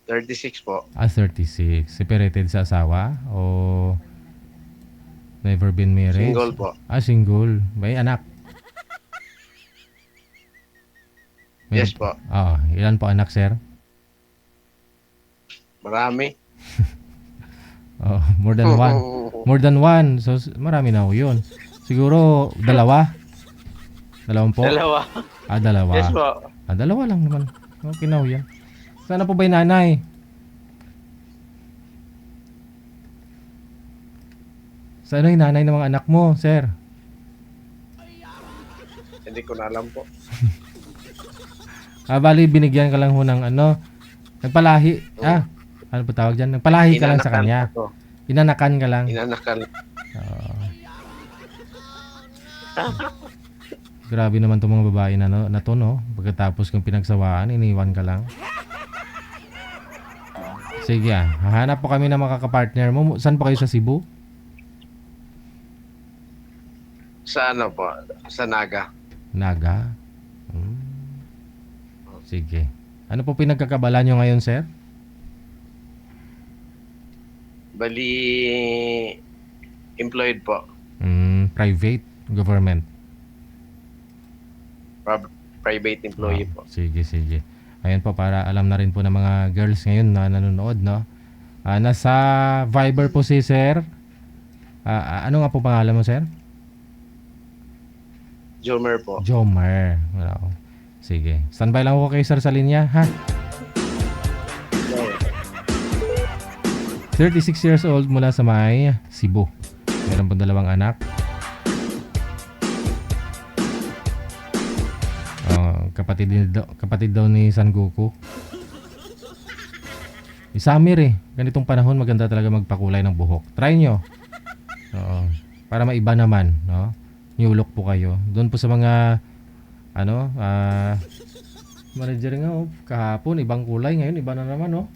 36 po. 36. Separated sa asawa o never been married? Single po. Single. May anak? Meron Yes po. po. Ilan po anak, sir? Marami. More than one. More than one. So, marami na ho yun. Siguro, dalawa? Dalawang po? Dalawa. Dalawa. Yes po. Dalawa lang naman. Okay na ho yan. Sana po ba yung nanay? Sana yung nanay ng mga anak mo, sir? Hindi ko na alam po. Bali, binigyan ka lang ho ng nagpalahi. Ano po tawag dyan? Nagpalahi ka lang sa kanya. Inanakan ka lang. Inanakan. Grabe naman itong mga babae na to, no? Pagkatapos kong pinagsawaan, iniwan ka lang. Sige hahanap po kami ng makakapartner mo. Saan po kayo sa Cebu? Sa ano po? Sa Naga. Naga? Sige. Ano po pinagkakabala nyo ngayon, sir? Bali, employed po. Private? Government? Private employee po. Sige. Ayan po, para alam na rin po ng mga girls ngayon na nanonood, no? Nasa Viber po si sir. Ano nga po pangalan mo, sir? Jomer po. Jomer. Sige. Standby lang ako kay sir sa linya, ha? 36 years old mula sa may Cebu. Meron po 2 anak. Kapatid daw ni San Goku. Summer ganitong panahon maganda talaga magpakulay ng buhok. Try nyo. Para maiba naman, no? New look po kayo. Doon po sa mga manager nga kahapon ibang kulay, ngayon iba na naman, no?